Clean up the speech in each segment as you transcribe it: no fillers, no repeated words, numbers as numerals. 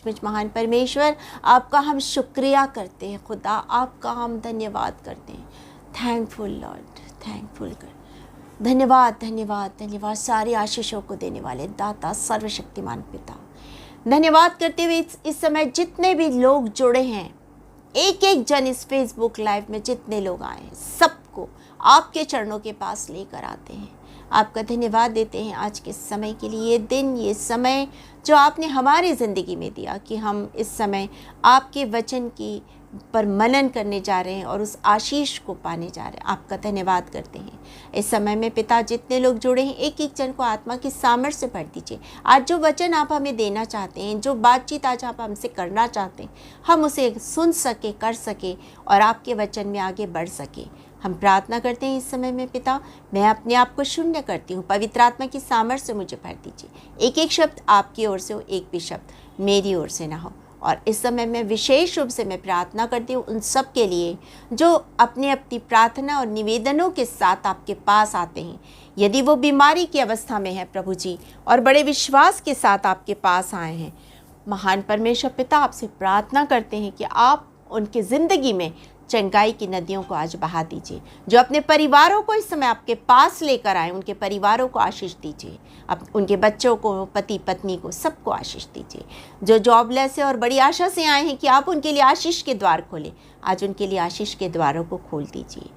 सचमुच महान परमेश्वर, आपका हम शुक्रिया करते हैं खुदा, आपका हम धन्यवाद करते हैं। थैंकफुल लॉर्ड, थैंकफुल कर, धन्यवाद धन्यवाद धन्यवाद सारी आशीषों को देने वाले दाता सर्वशक्तिमान पिता। धन्यवाद करते हुए इस समय जितने भी लोग जुड़े हैं, एक एक जन इस फेसबुक लाइव में जितने लोग आए हैं, सबको आपके चरणों के पास लेकर आते हैं। आपका धन्यवाद देते हैं आज के समय के लिए, ये दिन, ये समय जो आपने हमारी ज़िंदगी में दिया कि हम इस समय आपके वचन की पर मनन करने जा रहे हैं और उस आशीष को पाने जा रहे हैं। आपका धन्यवाद करते हैं। इस समय में पिता जितने लोग जुड़े हैं, एक एक जन को आत्मा की सामर्थ्य से भर दीजिए। आज जो वचन आप हमें देना चाहते हैं, जो बातचीत आज आप हमसे करना चाहते हैं, हम उसे सुन सके, कर सके और आपके वचन में आगे बढ़ सके। हम प्रार्थना करते हैं इस समय में पिता, मैं अपने आप को शून्य करती हूँ, पवित्र आत्मा की सामर्थ्य से मुझे भर दीजिए। एक एक शब्द आपकी ओर से हो, एक भी शब्द मेरी ओर से ना हो। और इस समय में विशेष रूप से मैं प्रार्थना करती हूँ उन सब के लिए जो अपनी अपनी प्रार्थना और निवेदनों के साथ आपके पास आते हैं। यदि वो बीमारी की अवस्था में है प्रभु जी, और बड़े विश्वास के साथ आपके पास आए हैं, महान परमेश्वर पिता, आपसे प्रार्थना करते हैं कि आप उनकी ज़िंदगी में चंगाई की नदियों को आज बहा दीजिए। जो अपने परिवारों को इस समय आपके पास लेकर आए, उनके परिवारों को आशीष दीजिए। उनके बच्चों को, पति पत्नी को, सबको आशीष दीजिए। जो जॉबलेस है और बड़ी आशा से आए हैं कि आप उनके लिए आशीष के द्वार खोलें, आज उनके लिए आशीष के द्वारों को खोल दीजिए।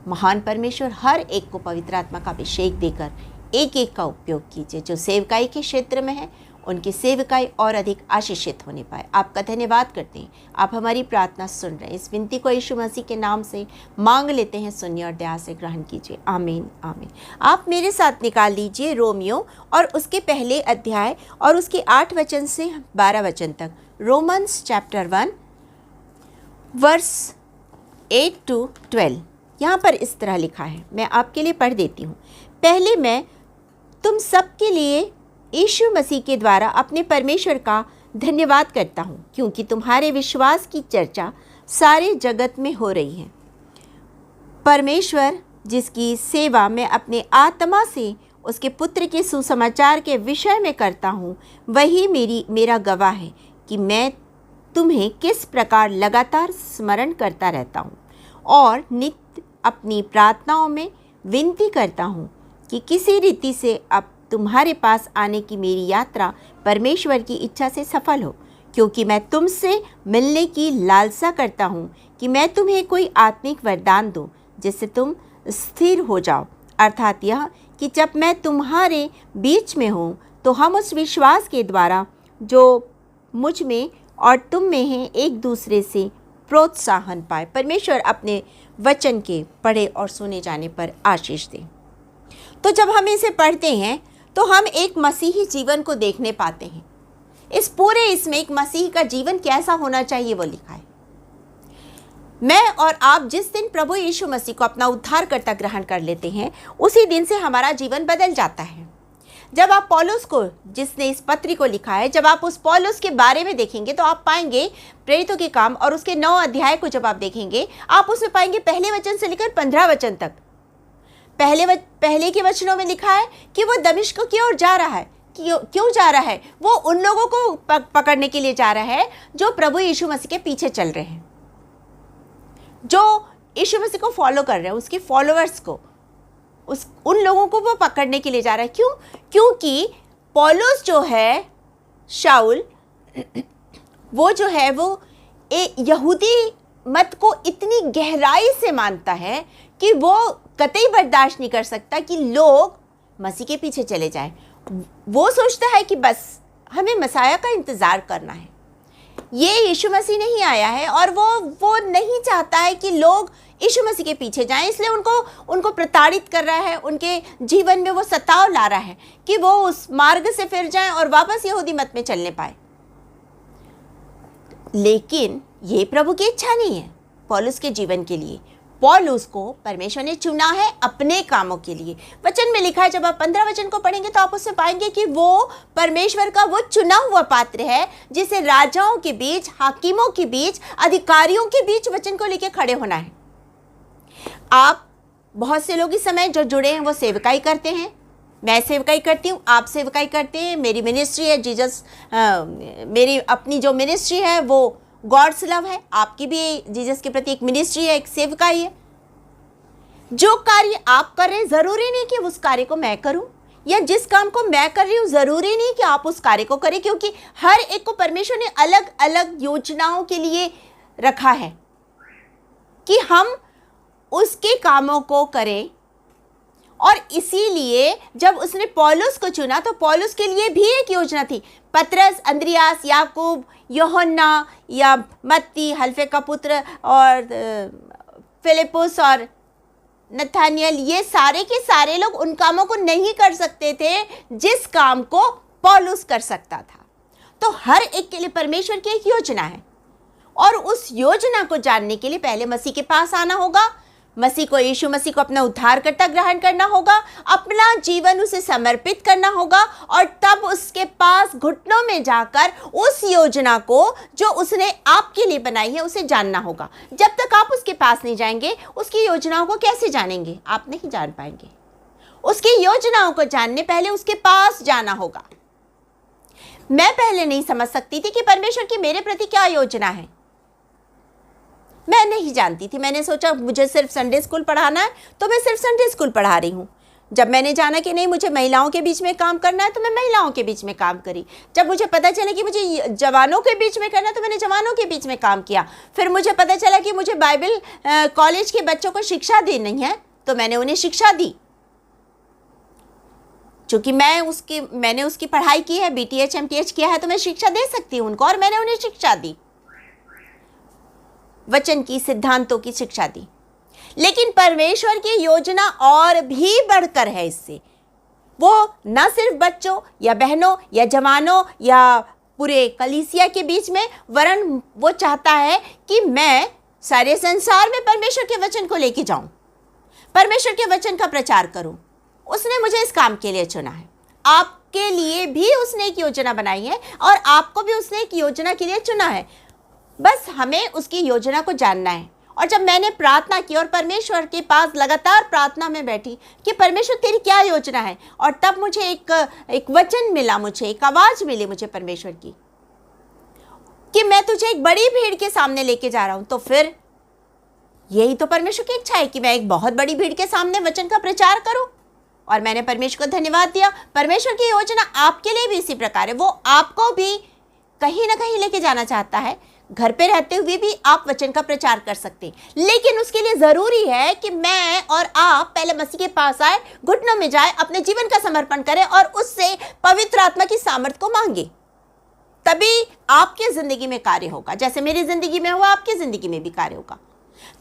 महान परमेश्वर, हर एक को पवित्र आत्मा का अभिषेक देकर एक एक का उपयोग कीजिए। जो सेवकाई के क्षेत्र में है, उनकी सेवकाई और अधिक आशीषित होने पाए। आपका धन्यवाद करते हैं। आप हमारी प्रार्थना सुन रहे हैं। इस विनती को यीशु मसीह के नाम से मांग लेते हैं, सुनिए और दया से ग्रहण कीजिए। आमीन आमीन। आप मेरे साथ निकाल लीजिए रोमियो और उसके पहले अध्याय और उसके 8 वचन से 12 वचन तक। Romans chapter 1 verse 8 to 12। यहाँ पर इस तरह लिखा है, मैं आपके लिए पढ़ देती हूँ। पहले मैं तुम सबके लिए यीशु मसीह के द्वारा अपने परमेश्वर का धन्यवाद करता हूँ, क्योंकि तुम्हारे विश्वास की चर्चा सारे जगत में हो रही है। परमेश्वर जिसकी सेवा मैं अपने आत्मा से उसके पुत्र के सुसमाचार के विषय में करता हूँ, वही मेरा गवाह है कि मैं तुम्हें किस प्रकार लगातार स्मरण करता रहता हूँ और नित्य अपनी प्रार्थनाओं में विनती करता हूँ कि किसी रीति से अब तुम्हारे पास आने की मेरी यात्रा परमेश्वर की इच्छा से सफल हो, क्योंकि मैं तुमसे मिलने की लालसा करता हूँ कि मैं तुम्हें कोई आत्मिक वरदान दूँ जिससे तुम स्थिर हो जाओ। अर्थात यह कि जब मैं तुम्हारे बीच में हूँ तो हम उस विश्वास के द्वारा जो मुझ में और तुम में है एक दूसरे से प्रोत्साहन पाए। परमेश्वर अपने वचन के पढ़े और सुने जाने पर आशीष दे। तो जब हम इसे पढ़ते हैं तो हम एक मसीही जीवन को देखने पाते हैं। इसमें एक मसीही का जीवन कैसा होना चाहिए वो लिखा है। मैं और आप जिस दिन प्रभु यीशु मसीह को अपना उद्धारकर्ता ग्रहण कर लेते हैं, उसी दिन से हमारा जीवन बदल जाता है। जब आप पौलुस को, जिसने इस पत्री को लिखा है, जब आप उस पौलुस के बारे में देखेंगे तो आप पाएंगे प्रेरितों के काम और उसके 9 अध्याय को जब आप देखेंगे, आप उसमें पाएंगे पहले वचन से लेकर 15 वचन तक। पहले के वचनों में लिखा है कि वो दमिश्क की ओर जा रहा है। क्यों जा रहा है? वो उन लोगों को पकड़ने के लिए जा रहा है जो प्रभु यीशु मसीह के पीछे चल रहे हैं, जो यीशु मसीह को फॉलो कर रहे हैं, उसके फॉलोअर्स को, उन लोगों को वो पकड़ने के लिए जा रहा है। क्यों? क्योंकि पौलुस जो है, शाऊल, वो जो है वो यहूदी मत को इतनी गहराई से मानता है कि वो कतई बर्दाश्त नहीं कर सकता कि लोग मसीह के पीछे चले जाएं। वो सोचता है कि बस हमें मसाया का इंतज़ार करना है। ये यीशु मसीह नहीं आया है और वो नहीं चाहता है कि लोग यीशु मसीह के पीछे जाएं, इसलिए उनको प्रताड़ित कर रहा है, उनके जीवन में वो सताव ला रहा है कि वो उस मार्ग से फिर जाएं और वापस यहूदी मत में चलने पाए। लेकिन ये प्रभु की इच्छा नहीं है पौलुस के जीवन के लिए। पौलुस को परमेश्वर ने चुना है अपने कामों के लिए। वचन में लिखा है, जब आप 15 वचन को पढ़ेंगे तो आप उसमें पाएंगे कि वो परमेश्वर का वो चुना हुआ पात्र है जिसे राजाओं के बीच, हाकिमों के बीच, अधिकारियों के बीच वचन को लेकर खड़े होना है। आप बहुत से लोग इस समय जो जुड़े हैं वो सेवकाई करते हैं, मैं सेवकाई करती हूँ, आप सेवकाई करते हैं, मेरी मिनिस्ट्री है जीसस, मेरी अपनी जो मिनिस्ट्री है वो गॉड्स लव है, आपकी भी जीसस के प्रति एक मिनिस्ट्री है, एक सेवकाई है। जो कार्य आप कर रहे हैं ज़रूरी नहीं कि उस कार्य को मैं करूं, या जिस काम को मैं कर रही हूं ज़रूरी नहीं कि आप उस कार्य को करें, क्योंकि हर एक को परमेश्वर ने अलग अलग योजनाओं के लिए रखा है कि हम उसके कामों को करें। और इसीलिए जब उसने पौलुस को चुना तो पौलुस के लिए भी एक योजना थी। पतरस, अंद्रियास, याकूब, यूहन्ना या मत्ती, हल्फे का पुत्र, और फिलिपुस और नथानियल, ये सारे के सारे लोग उन कामों को नहीं कर सकते थे जिस काम को पौलुस कर सकता था। तो हर एक के लिए परमेश्वर की एक योजना है, और उस योजना को जानने के लिए पहले मसीह के पास आना होगा, मसीह को, यीशु मसीह को अपना उद्धारकर्ता ग्रहण करना होगा, अपना जीवन उसे समर्पित करना होगा, और तब उसके पास घुटनों में जाकर उस योजना को जो उसने आपके लिए बनाई है उसे जानना होगा। जब तक आप उसके पास नहीं जाएंगे, उसकी योजनाओं को कैसे जानेंगे? आप नहीं जान पाएंगे। उसकी योजनाओं को जानने पहले उसके पास जाना होगा। मैं पहले नहीं समझ सकती थी कि परमेश्वर की मेरे प्रति क्या योजना है, मैं नहीं जानती थी। मैंने सोचा मुझे सिर्फ संडे स्कूल पढ़ाना है तो मैं सिर्फ संडे स्कूल पढ़ा रही हूँ। जब मैंने जाना कि नहीं मुझे महिलाओं के बीच में काम करना है तो मैं महिलाओं के बीच में काम करी। जब मुझे पता चला कि मुझे जवानों के बीच में करना है तो मैंने जवानों के बीच में काम किया। फिर मुझे पता चला कि मुझे बाइबल कॉलेज के बच्चों को शिक्षा देनी है तो मैंने उन्हें शिक्षा दी। चूँकि मैंने उसकी पढ़ाई की है, BTH MTH किया है, तो मैं शिक्षा दे सकती हूँ उनको, और मैंने उन्हें शिक्षा दी, वचन की, सिद्धांतों की शिक्षा दी। लेकिन परमेश्वर की योजना और भी बढ़कर है इससे। वो न सिर्फ बच्चों या बहनों या जवानों या पूरे कलीसिया के बीच में, वरन वो चाहता है कि मैं सारे संसार में परमेश्वर के वचन को लेके जाऊं, परमेश्वर के वचन का प्रचार करूं। उसने मुझे इस काम के लिए चुना है। आपके लिए भी उसने एक योजना बनाई है, और आपको भी उसने एक योजना के लिए चुना है। बस हमें उसकी योजना को जानना है। और जब मैंने प्रार्थना की और परमेश्वर के पास लगातार प्रार्थना में बैठी कि परमेश्वर तेरी क्या योजना है, और तब मुझे एक वचन मिला, मुझे एक आवाज मिली मुझे परमेश्वर की कि मैं तुझे एक बड़ी भीड़ के सामने लेके जा रहा हूं। तो फिर यही तो परमेश्वर की इच्छा है कि मैं एक बहुत बड़ी भीड़ के सामने वचन का प्रचार करूं। और मैंने परमेश्वर को धन्यवाद दिया। परमेश्वर की योजना आपके लिए भी इसी प्रकार है। वो आपको भी कहीं ना कहीं लेके जाना चाहता है। घर पे रहते हुए भी आप वचन का प्रचार कर सकते हैं, लेकिन उसके लिए जरूरी है कि मैं और आप पहले मसीह के पास आए, घुटनों में जाए, अपने जीवन का समर्पण करें और उससे पवित्र आत्मा की सामर्थ को मांगे। तभी आपके जिंदगी में कार्य होगा। जैसे मेरी जिंदगी में हुआ, आपकी जिंदगी में भी कार्य होगा।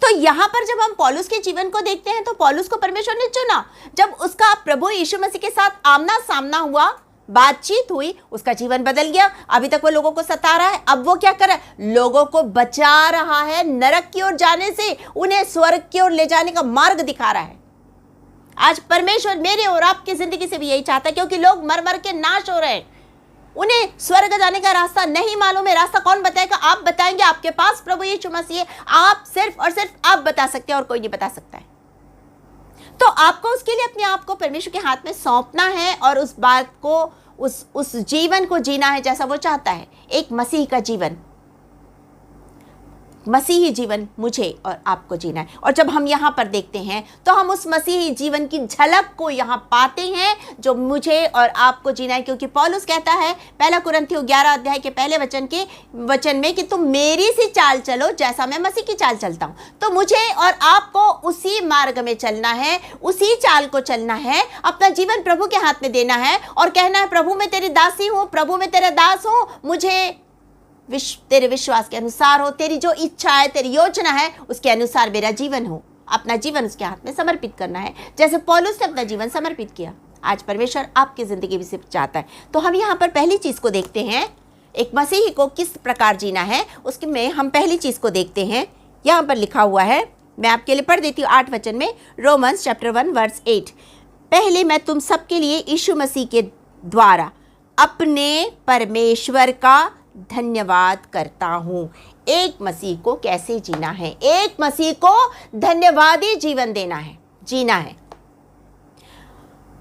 तो यहां पर जब हम पौलुस के जीवन को देखते हैं तो पौलुस को परमेश्वर ने चुना। जब उसका प्रभु यीशु मसीह के साथ आमना सामना हुआ, बातचीत हुई, उसका जीवन बदल गया। अभी तक वो लोगों को सता रहा है, अब वो क्या कर रहा है? लोगों को बचा रहा है नरक की ओर जाने से, उन्हें स्वर्ग की ओर ले जाने का मार्ग दिखा रहा है। आज परमेश्वर मेरे और आपकी जिंदगी से भी यही चाहता है, क्योंकि लोग मर मर के नाश हो रहे हैं। उन्हें स्वर्ग जाने का रास्ता नहीं मालूम है। रास्ता कौन बताएगा? आप बताएंगे। आपके पास प्रभु यीशु मसीह है। आप सिर्फ और सिर्फ आप बता सकते हैं और कोई नहीं बता सकता है। तो आपको उसके लिए अपने आप को परमेश्वर के हाथ में सौंपना है और उस बात को, उस जीवन को जीना है जैसा वो चाहता है। एक मसीह का जीवन, मसीही जीवन मुझे और आपको जीना है। और जब हम यहाँ पर देखते हैं तो हम उस मसीही जीवन की झलक को यहाँ पाते हैं जो मुझे और आपको जीना है। क्योंकि पौलुस कहता है 1 कुरिन्थियों 11 अध्याय के पहले वचन में कि तुम मेरी सी चाल चलो जैसा मैं मसीह की चाल चलता हूँ। तो मुझे और आपको उसी मार्ग में चलना है, उसी चाल को चलना है, अपना जीवन प्रभु के हाथ में देना है और कहना है प्रभु मैं तेरी दासी हूँ, प्रभु मैं तेरा दास हूँ, मुझे तेरे विश्वास के अनुसार हो, तेरी जो इच्छा है, तेरी योजना है उसके अनुसार मेरा जीवन हो। अपना जीवन उसके हाथ में समर्पित करना है, जैसे पौलुस ने अपना जीवन समर्पित किया। आज परमेश्वर आपकी जिंदगी भी सिर्फ चाहता है। तो हम यहाँ पर पहली चीज को देखते हैं, एक मसीही को किस प्रकार जीना है उसके में हम पहली चीज को देखते हैं। यहाँ पर लिखा हुआ है, मैं आपके लिए पढ़ देती हूँ 8 वचन में, रोमन्स चैप्टर 1 वर्स 8। पहले मैं तुम सबके लिए यीशु मसीह के द्वारा अपने परमेश्वर का धन्यवाद करता हूँ। एक मसीह को कैसे जीना है? एक मसीह को धन्यवादी जीवन देना है, जीना है।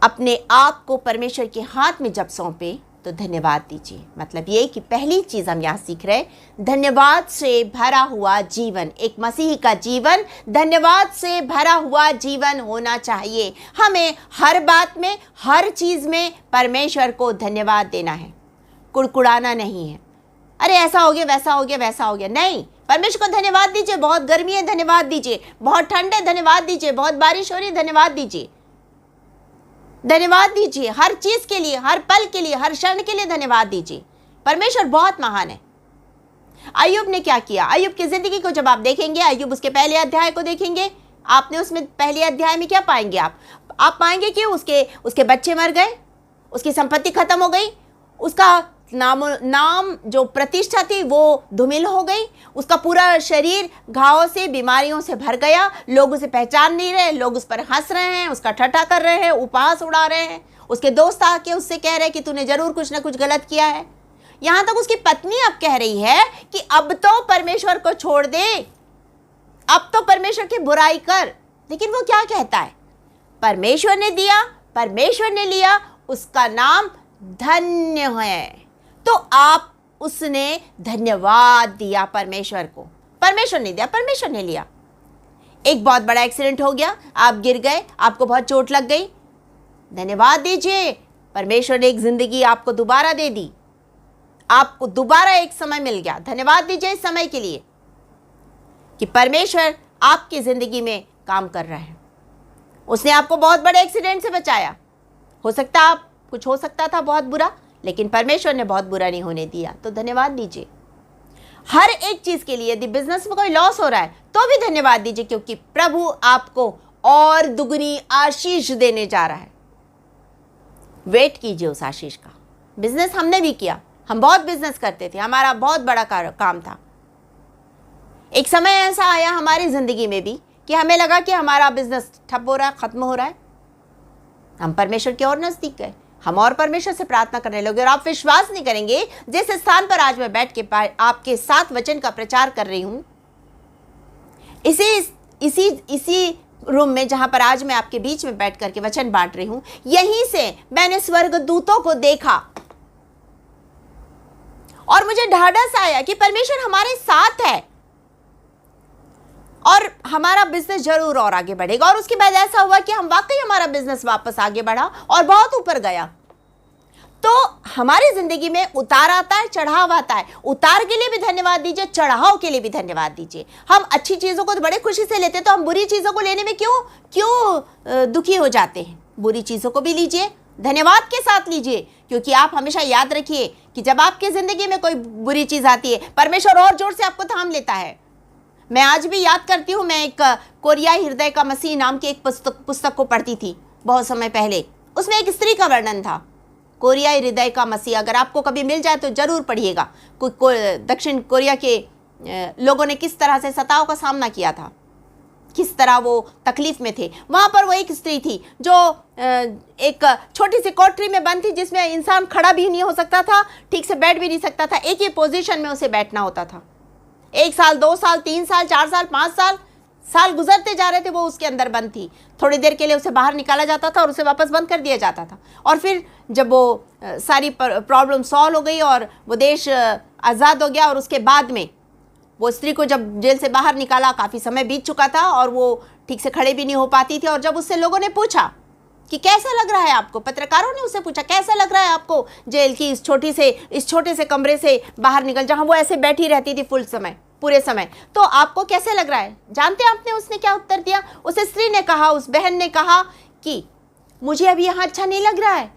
अपने आप को परमेश्वर के हाथ में जब सौंपे तो धन्यवाद दीजिए। मतलब ये कि पहली चीज़ हम यहाँ सीख रहे, धन्यवाद से भरा हुआ जीवन, एक मसीही का जीवन धन्यवाद से भरा हुआ जीवन होना चाहिए। हमें हर बात में, हर चीज़ में परमेश्वर को धन्यवाद देना है, कुड़कुड़ाना नहीं है। अरे ऐसा हो गया, वैसा हो गया, वैसा हो गया, नहीं। परमेश्वर को धन्यवाद दीजिए। बहुत गर्मी है, धन्यवाद दीजिए। बहुत ठंड है, धन्यवाद दीजिए। बहुत बारिश हो रही है, धन्यवाद दीजिए। धन्यवाद दीजिए हर चीज के लिए, हर पल के लिए, हर क्षण के लिए धन्यवाद दीजिए। परमेश्वर बहुत महान है। अय्यूब ने क्या किया? अय्यूब की जिंदगी को जब आप देखेंगे, अय्यूब उसके पहले अध्याय को देखेंगे, आपने उसमें पहले अध्याय में क्या पाएंगे? आप पाएंगे कि उसके बच्चे मर गए, उसकी संपत्ति खत्म हो गई, उसका नाम जो प्रतिष्ठा थी वो धूमिल हो गई, उसका पूरा शरीर घावों से, बीमारियों से भर गया, लोग उसे पहचान नहीं रहे, लोग उस पर हंस रहे हैं, उसका ठट्ठा कर रहे हैं, उपहास उड़ा रहे हैं। उसके दोस्त आके उससे कह रहे हैं कि तूने जरूर कुछ ना कुछ गलत किया है। यहां तक उसकी पत्नी अब कह रही है कि अब तो परमेश्वर को छोड़ दे, अब तो परमेश्वर की बुराई कर। लेकिन वो क्या कहता है? परमेश्वर ने दिया, परमेश्वर ने लिया, उसका नाम धन्य है। तो आप उसने धन्यवाद दिया परमेश्वर को। परमेश्वर ने दिया, परमेश्वर ने लिया। एक बहुत बड़ा एक्सीडेंट हो गया, आप गिर गए, आपको बहुत चोट लग गई, धन्यवाद दीजिए, परमेश्वर ने एक जिंदगी आपको दोबारा दे दी, आपको दोबारा एक समय मिल गया। धन्यवाद दीजिए इस समय के लिए कि परमेश्वर आपकी जिंदगी में काम कर रहा है। उसने आपको बहुत बड़े एक्सीडेंट से बचाया। हो सकता था बहुत बुरा, लेकिन परमेश्वर ने बहुत बुरा नहीं होने दिया। तो धन्यवाद दीजिए हर एक चीज के लिए। यदि बिजनेस में कोई लॉस हो रहा है तो भी धन्यवाद दीजिए, क्योंकि प्रभु आपको और दुगनी आशीष देने जा रहा है। वेट कीजिए उस आशीष का। बिजनेस हमने भी किया, हम बहुत बिजनेस करते थे, हमारा बहुत बड़ा काम था। एक समय ऐसा आया हमारी जिंदगी में भी कि हमें लगा कि हमारा बिजनेस ठप हो रहा है, खत्म हो रहा है। हम परमेश्वर की ओर नजदीक गए, हम और परमेश्वर से प्रार्थना करने लगे। और आप विश्वास नहीं करेंगे, जिस स्थान पर आज मैं बैठ के आपके साथ वचन का प्रचार कर रही हूं, इसी रूम में जहां पर आज मैं आपके बीच में बैठ करके वचन बांट रही हूं, यहीं से मैंने स्वर्गदूतों को देखा और मुझे ढाढ़स आया कि परमेश्वर हमारे साथ है और हमारा बिजनेस जरूर और आगे बढ़ेगा। और उसके बाद ऐसा हुआ कि हम वाकई हमारा बिजनेस वापस आगे बढ़ा और बहुत ऊपर गया। तो हमारी जिंदगी में उतार आता है, चढ़ाव आता है। उतार के लिए भी धन्यवाद दीजिए, चढ़ाव के लिए भी धन्यवाद दीजिए। हम अच्छी चीजों को तो बड़े खुशी से लेते, तो हम बुरी चीजों को लेने में क्यों दुखी हो जाते हैं? बुरी चीजों को भी लीजिए, धन्यवाद के साथ लीजिए, क्योंकि आप हमेशा याद रखिए कि जब आपकी जिंदगी में कोई बुरी चीज आती है, परमेश्वर और जोर से आपको थाम लेता है। मैं आज भी याद करती हूँ, मैं एक कोरियाई हृदय का मसीह नाम की एक पुस्तक को पढ़ती थी बहुत समय पहले। उसमें एक स्त्री का वर्णन था, कोरियाई हृदय का मसीह। अगर आपको कभी मिल जाए तो जरूर पढ़िएगा। दक्षिण कोरिया के लोगों ने किस तरह से सताव का सामना किया था, किस तरह वो तकलीफ में थे। वहाँ पर वो एक स्त्री थी जो एक छोटी सी कोठरी में बंद थी, जिसमें इंसान खड़ा भी नहीं हो सकता था, ठीक से बैठ भी नहीं सकता था। एक ही पोजीशन में उसे बैठना होता था। 1 साल, 2 साल, 3 साल, 4 साल, 5 साल गुजरते जा रहे थे, वो उसके अंदर बंद थी। थोड़ी देर के लिए उसे बाहर निकाला जाता था और उसे वापस बंद कर दिया जाता था। और फिर जब वो सारी प्रॉब्लम सॉल्व हो गई और वो देश आज़ाद हो गया, और उसके बाद में वो स्त्री को जब जेल से बाहर निकाला, काफ़ी समय बीत चुका था और वो ठीक से खड़े भी नहीं हो पाती थी। और जब उससे लोगों ने पूछा कि कैसा लग रहा है आपको, पत्रकारों ने उससे पूछा कैसा लग रहा है आपको जेल की इस छोटे से कमरे से बाहर निकल, जहां वो ऐसे बैठी रहती थी पूरे समय, तो आपको कैसे लग रहा है? जानते हैं आपने उसने क्या उत्तर दिया? उस स्त्री ने कहा, उस बहन ने कहा कि मुझे अभी यहाँ अच्छा नहीं लग रहा है,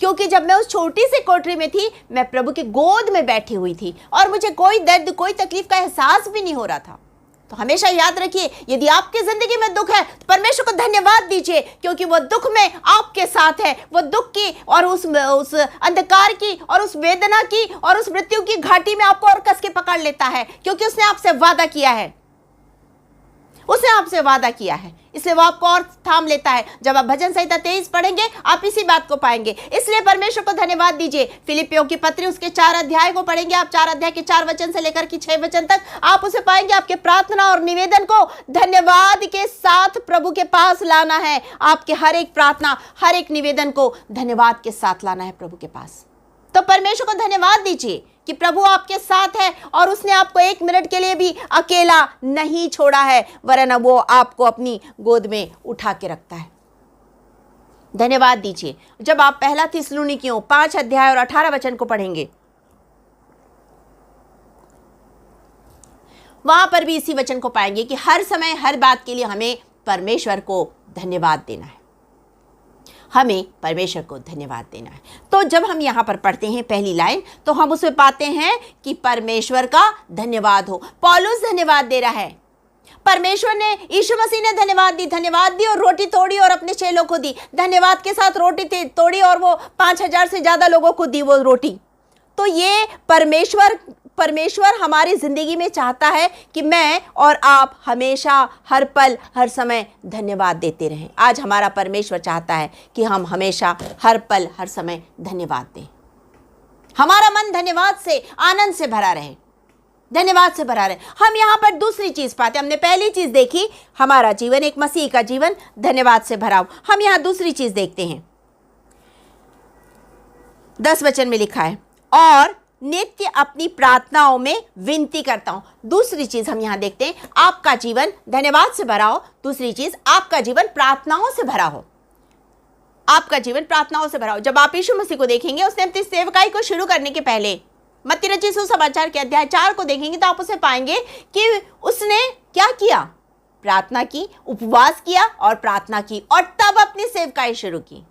क्योंकि जब मैं उस छोटी सी कोठरी में थी, मैं प्रभु की गोद में बैठी हुई थी और मुझे कोई दर्द, कोई तकलीफ का एहसास भी नहीं हो रहा था। तो हमेशा याद रखिए, यदि आपकी जिंदगी में दुख है तो परमेश्वर को धन्यवाद दीजिए, क्योंकि वो दुख में आपके साथ है। वो दुख की और उस अंधकार की और उस वेदना की और उस मृत्यु की घाटी में आपको और कस के पकड़ लेता है, क्योंकि उसने आपसे वादा किया है। उसने आपसे वादा किया है, इसलिए वो आपको और थाम लेता है। जब आप भजन संहिता 23 पढ़ेंगे आप इसी बात को पाएंगे। इसलिए परमेश्वर को धन्यवाद दीजिए। फिलिपियों की पत्री उसके 4 अध्याय को पढ़ेंगे आप, 4 अध्याय के 4 वचन से लेकर के 6 वचन तक आप उसे पाएंगे। आपके प्रार्थना और निवेदन को धन्यवाद के साथ प्रभु के पास लाना है। आपके हर एक प्रार्थना, हर एक निवेदन को धन्यवाद के साथ लाना है प्रभु के पास। तो परमेश्वर को धन्यवाद दीजिए कि प्रभु आपके साथ है और उसने आपको 1 मिनट के लिए भी अकेला नहीं छोड़ा है, वरना वो आपको अपनी गोद में उठा के रखता है। धन्यवाद दीजिए। जब आप पहला थिस्सलुनीकियों 5 अध्याय और 18 वचन को पढ़ेंगे, वहां पर भी इसी वचन को पाएंगे कि हर समय हर बात के लिए हमें परमेश्वर को धन्यवाद देना है। हमें परमेश्वर को धन्यवाद देना है। तो जब हम यहाँ पर पढ़ते हैं पहली लाइन, तो हम उसमें पाते हैं कि परमेश्वर का धन्यवाद हो। पौलुस धन्यवाद दे रहा है। परमेश्वर ने, यीशु मसीह ने धन्यवाद दी और रोटी तोड़ी और अपने चेलों को दी। धन्यवाद के साथ रोटी तोड़ी और वो 5000 से ज्यादा लोगों को दी वो रोटी। तो ये परमेश्वर हमारी जिंदगी में चाहता है कि मैं और आप हमेशा, हर पल, हर समय धन्यवाद देते रहें। आज हमारा परमेश्वर चाहता है कि हम हमेशा, हर पल, हर समय धन्यवाद दें। हमारा मन धन्यवाद से, आनंद से भरा रहे, धन्यवाद से भरा रहे। हम यहाँ पर दूसरी चीज पाते, हमने पहली चीज देखी, हमारा जीवन एक मसीह का जीवन धन्यवाद से भरा हो। हम यहाँ दूसरी चीज देखते हैं। 10 वचन में लिखा है, और नित्य अपनी प्रार्थनाओं में विनती करता हूं। दूसरी चीज हम यहां देखते हैं, आपका जीवन धन्यवाद से भरा हो। दूसरी चीज, आपका जीवन प्रार्थनाओं से भरा हो। आपका जीवन प्रार्थनाओं से भरा हो। जब आप यीशु मसीह को देखेंगे, उसने अपनी सेवकाई को शुरू करने के पहले मत्ती रचित सुसमाचार के अध्याय 4 को देखेंगे तो आप उसे पाएंगे कि उसने क्या किया? प्रार्थना की, उपवास किया और प्रार्थना की, और तब अपनी सेवकाई शुरू की।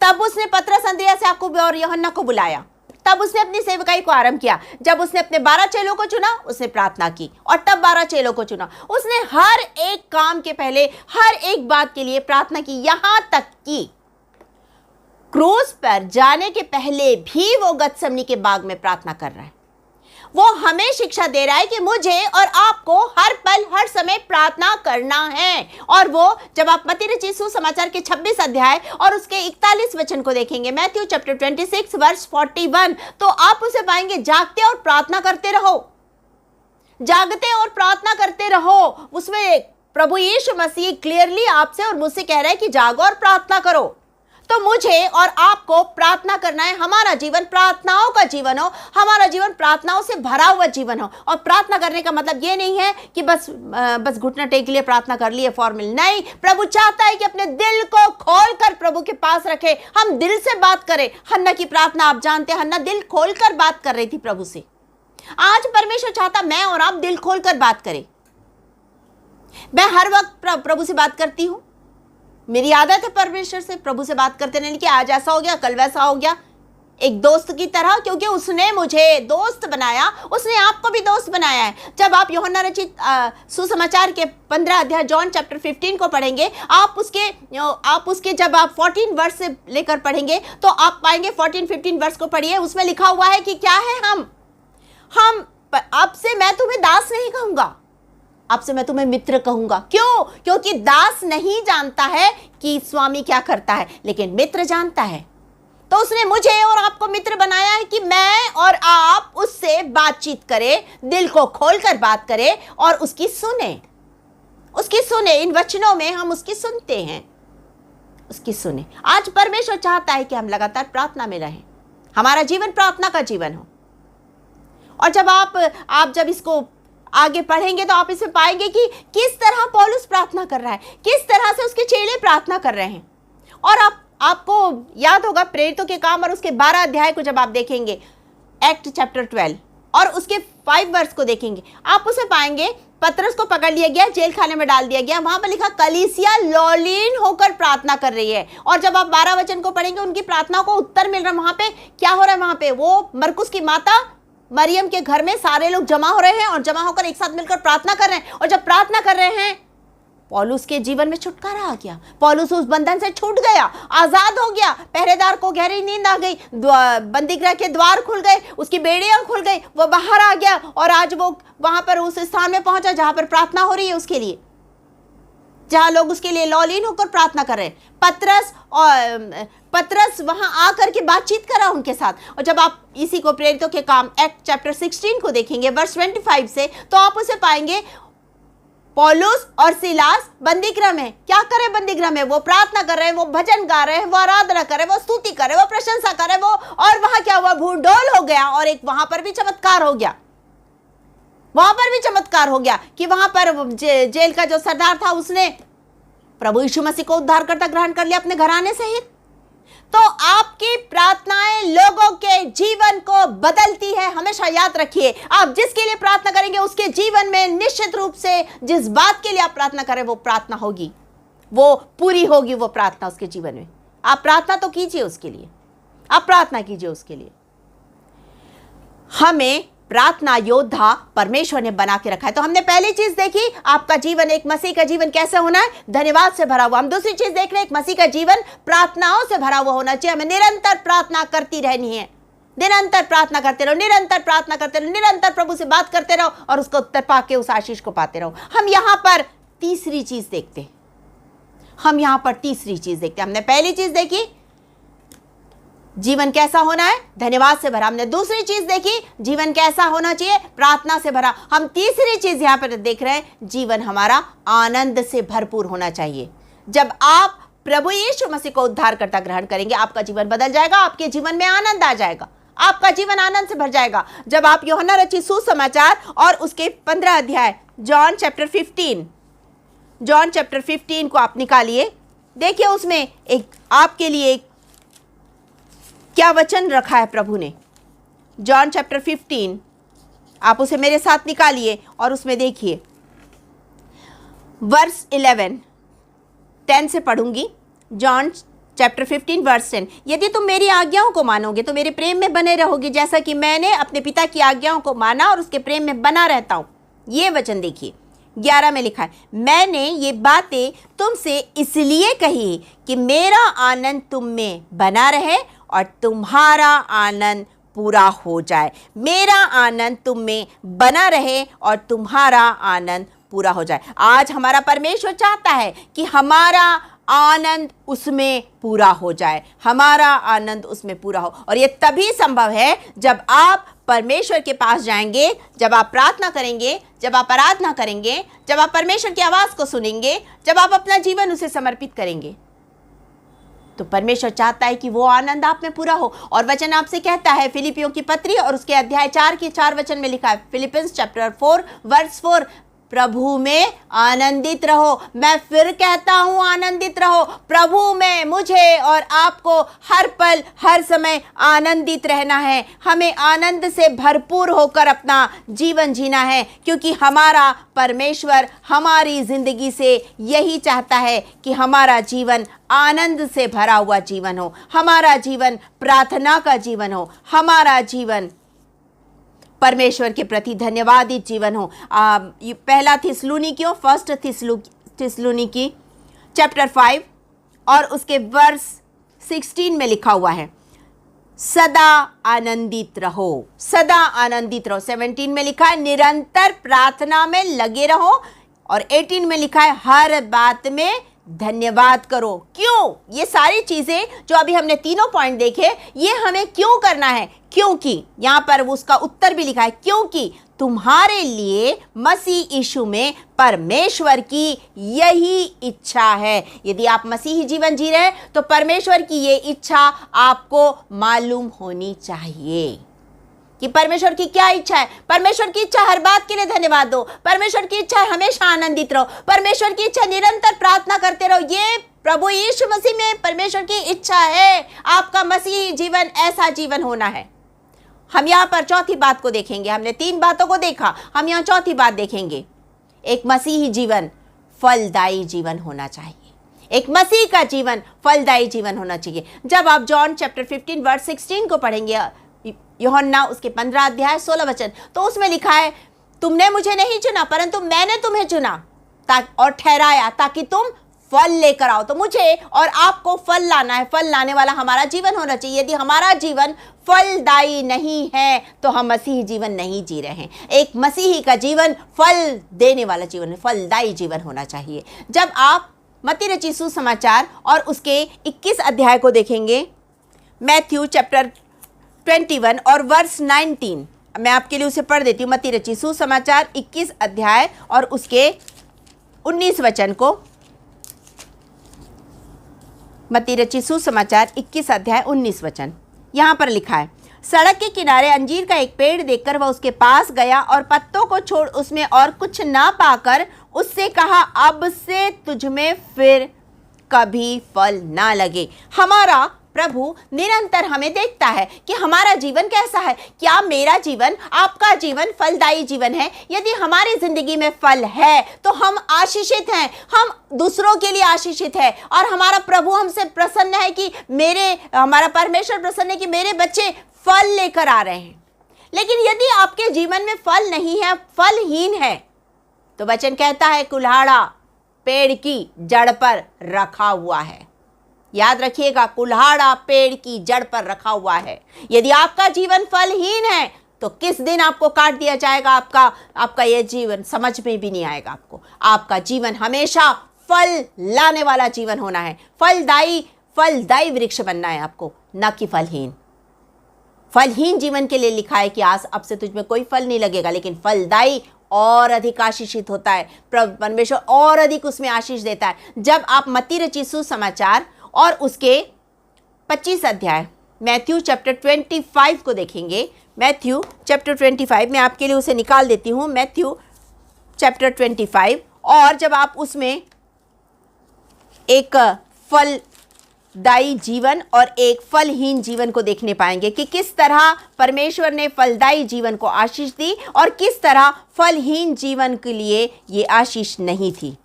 तब उसने पतरस, अंद्रियास, याकूब और यूहन्ना को बुलाया। तब उसने अपनी सेवकाई को आरंभ किया। जब उसने अपने 12 चेलों को चुना, उसने प्रार्थना की और तब 12 चेलों को चुना। उसने हर एक काम के पहले, हर एक बात के लिए प्रार्थना की। यहां तक कि क्रूस पर जाने के पहले भी वो गतसमनी के बाग में प्रार्थना कर रहा है। वो हमें शिक्षा दे रहा है कि मुझे और आपको हर पल, हर समय प्रार्थना करना है। और वो, जब आप मत्ती रचित सुसमाचार के 26 अध्याय और उसके 41 वचन को देखेंगे, मैथ्यू चैप्टर 26 वर्स 41, तो आप उसे पाएंगे, जागते और प्रार्थना करते रहो, जागते और प्रार्थना करते रहो। उसमें प्रभु यीशु मसीह क्लियरली आपसे और मुझसे कह रहा है कि जागो और प्रार्थना करो। तो मुझे और आपको प्रार्थना करना है। हमारा जीवन प्रार्थनाओं का जीवन हो, हमारा जीवन प्रार्थनाओं से भरा हुआ जीवन हो। और प्रार्थना करने का मतलब ये नहीं है कि बस घुटना टेक लिए प्रार्थना कर लिए, फॉर्मल नहीं। प्रभु चाहता है कि अपने दिल को खोलकर प्रभु के पास रखे, हम दिल से बात करें। हन्ना की प्रार्थना आप जानते हैं, हन्ना दिल खोलकर बात कर रही थी प्रभु से। आज परमेश्वर चाहता मैं और आप दिल खोलकर बात करें। मैं हर वक्त प्रभु से बात करती हूं, मेरी आदत है परमेश्वर से, प्रभु से बात करते रहने की। आज ऐसा हो गया, कल वैसा हो गया, एक दोस्त की तरह, क्योंकि उसने मुझे दोस्त बनाया, उसने आपको भी दोस्त बनाया है। जब आप यूहन्ना रचित सुसमाचार के 15 अध्याय जॉन चैप्टर 15 को पढ़ेंगे, आप उसके जब आप 14 वर्ष से लेकर पढ़ेंगे तो आप पाएंगे, 14-15 वर्ष को पढ़िए, उसमें लिखा हुआ है कि क्या है, हम आपसे मैं तुम्हें दास नहीं कहूंगा, आपसे मैं तुम्हें मित्र कहूंगा। क्यों? क्योंकि दास नहीं जानता है कि स्वामी क्या करता है, लेकिन मित्र जानता है। तो उसने मुझे और आपको मित्र बनाया है कि मैं और आप उससे बातचीत करें, दिल को खोलकर बात करें और उसकी सुने। इन वचनों में हम उसकी सुनते हैं, उसकी सुने। आज परमेश्वर चाहता है कि हम लगातार प्रार्थना में रहें, हमारा जीवन प्रार्थना का जीवन हो। और जब आप जब इसको आगे पढ़ेंगे तो आप इसे पाएंगे कि किस तरह पौलुस प्रार्थना कर रहा है, किस तरह से उसके चेले प्रार्थना कर रहे हैं। और आपको याद होगा प्रेरितों के काम और उसके 12 अध्याय को जब आप देखेंगे, एक्ट चैप्टर 12 और उसके 5 वर्ष को देखेंगे, आप उसे पाएंगे, पतरस को पकड़ लिया गया, जेल खाने में डाल दिया गया। वहां पर लिखा कलीसिया लौलीन होकर प्रार्थना कर रही है। और जब आप 12 वचन को पढ़ेंगे, उनकी प्रार्थनाओं को उत्तर मिल रहा है। वहां पे क्या हो रहा है? वहां पे वो मरकुस की माता मरियम के घर में सारे लोग जमा हो रहे हैं और जमा होकर एक साथ मिलकर प्रार्थना कर रहे हैं। और जब प्रार्थना कर रहे हैं, पौलुस के जीवन में छुटकारा आ गया। पौलुस उस बंधन से छूट गया, आजाद हो गया। पहरेदार को गहरी नींद आ गई, बंदीगृह के द्वार खुल गए, उसकी बेड़ियां खुल गई, वो बाहर आ गया और आज वो वहां पर उस स्थान में पहुंचा जहां पर प्रार्थना हो रही है उसके लिए। जहां लोग उसके लिए लॉलीन होकर प्रार्थना कर रहे हैं। पतरस वहां आकर के बातचीत करा उनके साथ। और जब आप इसी को प्रेरितों के काम एक्ट चैप्टर 16 को देखेंगे वर्स 25 से, तो आप उसे पाएंगे पौलुस और सिलास बंदीगृह में क्या करे, बंदीगृह में वो प्रार्थना कर रहे हैं, वो भजन गा रहे हैं, वो आराधना कर रहे हैं, वो स्तुति कर रहे हैं, वो प्रशंसा कर रहे हैं, वो, और वहां क्या हुआ, भूडोल हो गया। और एक वहां पर भी चमत्कार हो गया, वहां पर भी चमत्कार हो गया कि वहां पर जेल का जो सरदार था उसने प्रभु यीशु मसीह को उद्धारकर्ता ग्रहण कर लिया अपने घराने सहित। तो आपकी प्रार्थनाएं लोगों के जीवन को बदलती है। हमेशा याद रखिए, आप जिसके लिए प्रार्थना करेंगे उसके जीवन में निश्चित रूप से जिस बात के लिए आप प्रार्थना करें वो प्रार्थना होगी, वो पूरी होगी, वो प्रार्थना उसके जीवन में। आप प्रार्थना तो कीजिए उसके लिए, आप प्रार्थना कीजिए उसके लिए। हमें प्रार्थना योद्धा परमेश्वर ने बना के रखा है। तो हमने पहली चीज देखी, आपका जीवन, एक मसीह का जीवन कैसे होना है, धन्यवाद से भरा हुआ। हम दूसरी चीज देख रहे हैं, एक मसीह का जीवन प्रार्थनाओं से भरा हुआ होना चाहिए। हमें निरंतर प्रार्थना करती रहनी है, निरंतर प्रार्थना करते रहो, निरंतर प्रार्थना करते रहो, निरंतर प्रभु से बात करते रहो और उसको उत्तर पाके उस आशीष को पाते रहो। हम यहां पर तीसरी चीज देखते हैं, हम यहां पर तीसरी चीज देखते हैं। हमने पहली चीज देखी, जीवन कैसा होना है, धन्यवाद से भरा। हमने दूसरी चीज देखी, जीवन कैसा होना चाहिए, प्रार्थना से भरा। हम तीसरी चीज यहां पर देख रहे हैं, जीवन हमारा आनंद से भरपूर होना चाहिए। जब आप प्रभु यीशु मसीह को उद्धारकर्ता ग्रहण करेंगे, आपका जीवन बदल जाएगा, आपके जीवन में आनंद आ जाएगा, आपका जीवन आनंद से भर जाएगा। जब आप यूहन्ना रचित सुसमाचार और उसके 15 अध्याय जॉन चैप्टर 15 को आप निकालिए, देखिए उसमें एक आपके लिए एक क्या वचन रखा है प्रभु ने। जॉन चैप्टर 15, आप उसे मेरे साथ निकालिए और उसमें देखिए वर्स 10 से पढ़ूंगी। जॉन चैप्टर 15 वर्स 10, यदि तुम मेरी आज्ञाओं को मानोगे तो मेरे प्रेम में बने रहोगे, जैसा कि मैंने अपने पिता की आज्ञाओं को माना और उसके प्रेम में बना रहता हूं। ये वचन देखिए 11 में लिखा है, मैंने ये बातें तुमसे इसलिए कही कि मेरा आनंद तुम में बना रहे और तुम्हारा आनंद पूरा हो जाए। मेरा आनंद तुम में बना रहे और तुम्हारा आनंद पूरा हो जाए। आज हमारा परमेश्वर चाहता है कि हमारा आनंद उसमें पूरा हो जाए, हमारा आनंद उसमें पूरा हो। और ये तभी संभव है जब आप परमेश्वर के पास जाएंगे, जब आप प्रार्थना करेंगे, जब आप आराधना करेंगे, जब आप परमेश्वर की आवाज को सुनेंगे, जब आप अपना जीवन उसे समर्पित करेंगे, तो परमेश्वर चाहता है कि वो आनंद आप में पूरा हो। और वचन आपसे कहता है, फिलिपियों की पत्री और उसके अध्याय 4 के 4 वचन में लिखा है, फिलिपियंस चैप्टर 4 वर्स 4, प्रभु में आनंदित रहो। मैं फिर कहता हूं, आनंदित रहो प्रभु में। मुझे और आपको हर पल हर समय आनंदित रहना है। हमें आनंद से भरपूर होकर अपना जीवन जीना है, क्योंकि हमारा परमेश्वर हमारी जिंदगी से यही चाहता है कि हमारा जीवन आनंद से भरा हुआ जीवन हो, हमारा जीवन प्रार्थना का जीवन हो, हमारा जीवन परमेश्वर के प्रति धन्यवादित जीवन हो। पहला थिस्सलुनीकियों, फर्स्ट थिस्सलुनीकी चैप्टर 5 और उसके वर्स 16 में लिखा हुआ है, सदा आनंदित रहो, सदा आनंदित रहो। 17 में लिखा है, निरंतर प्रार्थना में लगे रहो। और 18 में लिखा है, हर बात में धन्यवाद करो। क्यों? ये सारी चीजें जो अभी हमने तीनों पॉइंट देखे, ये हमें क्यों करना है? क्योंकि यहां पर उसका उत्तर भी लिखा है, क्योंकि तुम्हारे लिए मसीह यीशु में परमेश्वर की यही इच्छा है। यदि आप मसीही जीवन जी रहे हैं तो परमेश्वर की ये इच्छा आपको मालूम होनी चाहिए कि परमेश्वर की क्या इच्छा है। परमेश्वर की इच्छा हर बात के लिए धन्यवाद दो। परमेश्वर की इच्छा हमेशा आनंदित रहो। परमेश्वर की इच्छा निरंतर प्रार्थना करते रहो। ये प्रभु यीशु मसीह में परमेश्वर की इच्छा है। आपका मसीही जीवन ऐसा जीवन होना है। हम यहाँ पर चौथी बात को देखेंगे। हमने 3 बातों को देखा, हम यहाँ चौथी बात देखेंगे। एक मसीही जीवन फलदायी जीवन होना चाहिए। एक मसीह का जीवन फलदायी जीवन होना चाहिए। जब आप जॉन चैप्टर 15 वर्स 16 को पढ़ेंगे, यूहन्ना उसके 15 अध्याय 16 वचन, तो उसमें लिखा है, तुमने मुझे नहीं चुना परंतु मैंने तुम्हें चुना और ठहराया ताकि तुम फल लेकर आओ। तो मुझे और आपको फल लाना है, फल लाने वाला हमारा जीवन होना चाहिए। यदि हमारा जीवन फलदायी नहीं है तो हम मसीही जीवन नहीं जी रहे हैं। एक मसीही का जीवन फल देने वाला जीवन है, फलदायी जीवन होना चाहिए। जब आप मत्ती रचित सुसमाचार और उसके 21 अध्याय को देखेंगे, मैथ्यू चैप्टर 21 और वर्स 19, मैं आपके लिए उसे पढ़ देती हूँ। मत्ती रचित सुसमाचार 21 अध्याय और उसके 19 वचन को। मत्ती रचित सुसमाचार 21 अध्याय 19 वचन, यहाँ पर लिखा है, सड़क के किनारे अंजीर का एक पेड़ देखकर वह उसके पास गया और पत्तों को छोड़ उसमें और कुछ ना पाकर उससे कहा, अब से तुझमें फिर कभी फल ना लगे। हमारा प्रभु निरंतर हमें देखता है कि हमारा जीवन कैसा है। क्या मेरा जीवन, आपका जीवन फलदायी जीवन है? यदि हमारी जिंदगी में फल है तो हम आशीषित हैं, हम दूसरों के लिए आशीषित है। और हमारा प्रभु हमसे प्रसन्न है कि हमारा परमेश्वर प्रसन्न है कि मेरे बच्चे फल लेकर आ रहे हैं। लेकिन यदि आपके जीवन में फल नहीं है, फलहीन है, तो वचन कहता है कुल्हाड़ा पेड़ की जड़ पर रखा हुआ है। याद रखिएगा, कुल्हाड़ा पेड़ की जड़ पर रखा हुआ है। यदि आपका जीवन फलहीन है तो किस दिन आपको काट दिया जाएगा, आपका यह जीवन समझ में भी नहीं आएगा आपको। आपका जीवन हमेशा फल लाने वाला जीवन होना है, फलदायी वृक्ष बनना है आपको, न कि फलहीन। फलहीन जीवन के लिए लिखा है कि आज अब से तुझमें कोई फल नहीं लगेगा, लेकिन फलदायी और अधिक आशीषित होता है। परमेश्वर और अधिक उसमें आशीष देता है। जब आप मत्ती रचित सुसमाचार और उसके 25 अध्याय मैथ्यू चैप्टर 25 को देखेंगे, मैथ्यू चैप्टर 25, मैं आपके लिए उसे निकाल देती हूँ, मैथ्यू चैप्टर 25। और जब आप उसमें एक फलदायी जीवन और एक फलहीन जीवन को देखने पाएंगे कि किस तरह परमेश्वर ने फलदायी जीवन को आशीष दी और किस तरह फलहीन जीवन के लिए ये आशीष नहीं थी।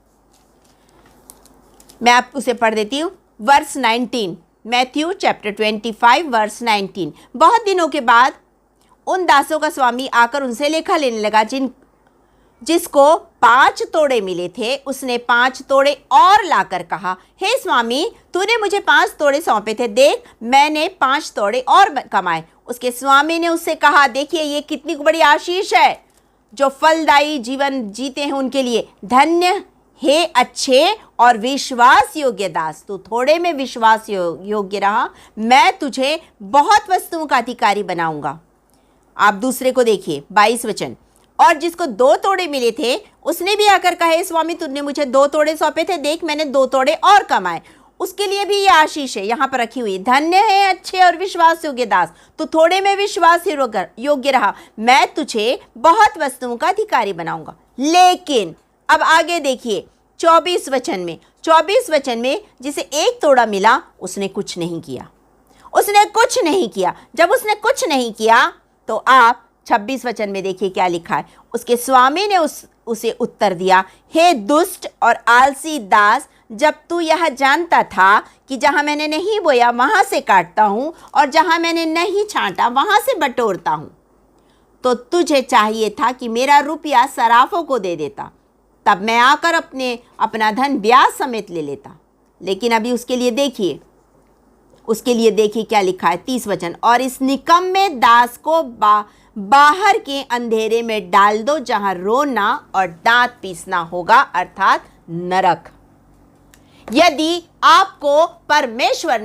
मैं आप उसे पढ़ देती हूँ, वर्स 19, मैथ्यू चैप्टर 25 वर्स 19। बहुत दिनों के बाद उन दासों का स्वामी आकर उनसे लेखा लेने लगा। जिसको 5 तोड़े मिले थे उसने 5 तोड़े और लाकर कहा, हे स्वामी, तूने मुझे 5 तोड़े सौंपे थे, देख मैंने 5 तोड़े और कमाए। उसके स्वामी ने उससे कहा, देखिए ये कितनी बड़ी आशीष है जो फलदायी जीवन जीते हैं उनके लिए। धन्य हे अच्छे और विश्वास योग्य दास, तू थोड़े में विश्वास योग्य रहा, मैं तुझे बहुत वस्तुओं का अधिकारी बनाऊंगा। आप दूसरे को देखिए, 22 वचन। और जिसको 2 तोड़े मिले थे उसने भी आकर कहा, स्वामी तुमने मुझे 2 तोड़े सौंपे थे, देख मैंने 2 तोड़े और कमाए। उसके लिए भी ये आशीष है यहाँ पर रखी हुई, धन्य है अच्छे और विश्वास योग्य दास, तू थोड़े में विश्वास योग्य रहा, मैं तुझे बहुत वस्तुओं का अधिकारी बनाऊंगा। लेकिन अब आगे देखिए 24 वचन में जिसे 1 तोड़ा मिला उसने कुछ नहीं किया, जब उसने कुछ नहीं किया तो आप 26 वचन में देखिए क्या लिखा है। उसके स्वामी ने उसे उत्तर दिया, हे दुष्ट और आलसी दास, जब तू यह जानता था कि जहां मैंने नहीं बोया वहां से काटता हूं और जहां मैंने नहीं छांटा वहां से बटोरता हूं, तो तुझे चाहिए था कि मेरा रुपया सराफों को दे देता, तब मैं आकर अपना धन ब्याज समेत ले लेता। लेकिन अभी उसके लिए देखिए क्या लिखा है, 30 वचन। और इस निकम्मे दास को बाहर के अंधेरे में डाल दो, जहां रोना और दांत पीसना होगा, अर्थात नरक। यदि आपको परमेश्वर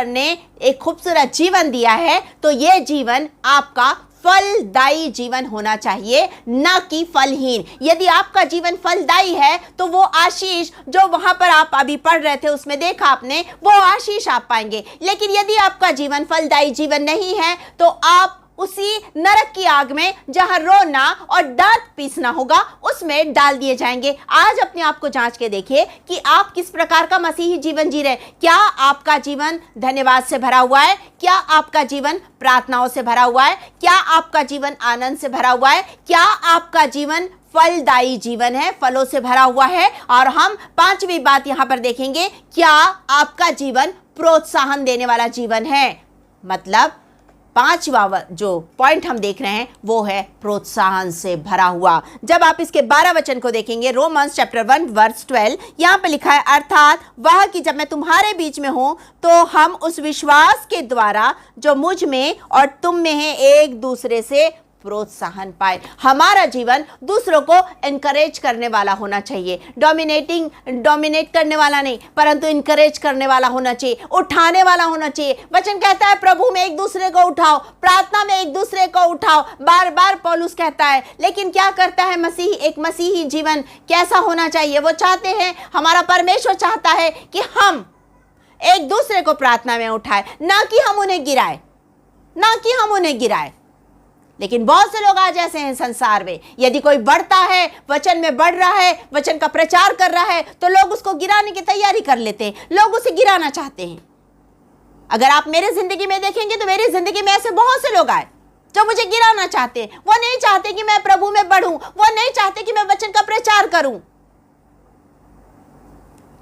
ने एक खूबसूरत जीवन दिया है तो यह जीवन आपका फलदायी जीवन होना चाहिए, न कि फलहीन। यदि आपका जीवन फलदायी है तो वो आशीष जो वहां पर आप अभी पढ़ रहे थे उसमें देखा आपने, वो आशीष आप पाएंगे। लेकिन यदि आपका जीवन फलदायी जीवन नहीं है तो आप उसी नरक की आग में जहां रोना और दांत पीसना होगा उसमें डाल दिए जाएंगे। आज अपने आप को जांच के देखिए कि आप किस प्रकार का मसीही जीवन जी रहे हैं। क्या आपका जीवन धन्यवाद से भरा हुआ है? क्या आपका जीवन प्रार्थनाओं से भरा हुआ है? क्या आपका जीवन आनंद से भरा हुआ है? क्या आपका जीवन फलदायी जीवन है, फलों से भरा हुआ है? और हम 5वीं बात यहां पर देखेंगे, क्या आपका जीवन प्रोत्साहन देने वाला जीवन है? मतलब पांचवा जो पॉइंट हम देख रहे हैं वो है प्रोत्साहन से भरा हुआ। जब आप इसके 12 वचन को देखेंगे, रोमन्स चैप्टर 1 वर्स 12, यहां पे लिखा है, अर्थात वह कि जब मैं तुम्हारे बीच में हूं तो हम उस विश्वास के द्वारा जो मुझ में और तुम में है एक दूसरे से प्रोत्साहन पाए। हमारा जीवन दूसरों को एनकरेज करने वाला होना चाहिए, डोमिनेट करने वाला नहीं, परंतु इनकरेज करने वाला होना चाहिए, उठाने वाला होना चाहिए। वचन कहता है प्रभु में एक दूसरे को उठाओ, प्रार्थना में एक दूसरे को उठाओ, बार बार पौलुस कहता है। लेकिन क्या करता है मसीही? एक मसीही जीवन कैसा होना चाहिए? वो चाहते हैं, हमारा परमेश्वर चाहता है कि हम एक दूसरे को प्रार्थना में उठाए, ना कि हम उन्हें गिराए। लेकिन बहुत से लोग आज ऐसे हैं संसार में, यदि कोई बढ़ता है, वचन में बढ़ रहा है, वचन का प्रचार कर रहा है, तो लोग उसको गिराने की तैयारी कर लेते हैं, लोग उसे गिराना चाहते हैं। अगर आप मेरे जिंदगी में देखेंगे तो मेरी जिंदगी में ऐसे बहुत से लोग आए जो मुझे गिराना चाहते हैं। वो नहीं चाहते कि मैं प्रभु में बढ़ूं, वो नहीं चाहते कि मैं वचन का प्रचार करूं।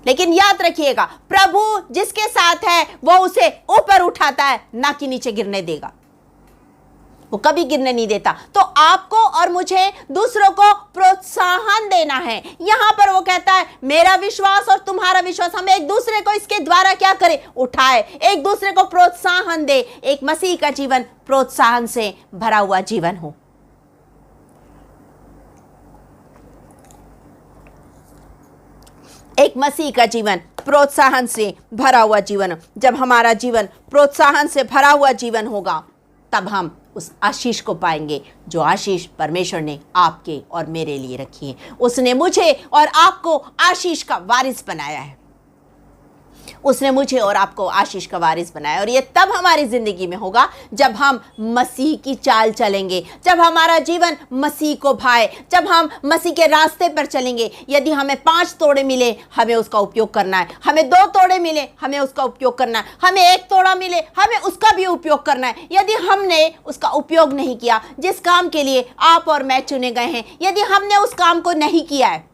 लेकिन याद रखिएगा, प्रभु जिसके साथ है वो उसे ऊपर उठाता है, ना कि नीचे गिरने देगा। वो कभी गिरने नहीं देता। तो आपको और मुझे दूसरों को प्रोत्साहन देना है। यहां पर वो कहता है मेरा विश्वास और तुम्हारा विश्वास, हम एक दूसरे को इसके द्वारा क्या करें? उठाए, एक दूसरे को प्रोत्साहन दे। एक मसीह का जीवन प्रोत्साहन से भरा हुआ जीवन हो। एक मसीह का जीवन प्रोत्साहन से भरा हुआ जीवन। जब हमारा जीवन प्रोत्साहन से भरा हुआ जीवन होगा, तब हम उस आशीष को पाएंगे जो आशीष परमेश्वर ने आपके और मेरे लिए रखी है। उसने मुझे और आपको आशीष का वारिस बनाया है। उसने मुझे और आपको आशीष का वारिस बनाया, और ये तब हमारी जिंदगी में होगा जब हम मसीह की चाल चलेंगे, जब हमारा जीवन मसीह को भाए, जब हम मसीह के रास्ते पर चलेंगे। यदि हमें 5 तोड़े मिले, हमें उसका उपयोग करना है। हमें 2 तोड़े मिले, हमें उसका उपयोग करना है। हमें 1 तोड़ा मिले, हमें उसका भी उपयोग करना है। यदि हमने उसका उपयोग नहीं किया, जिस काम के लिए आप और मैं चुने गए हैं, यदि हमने उस काम को नहीं किया है,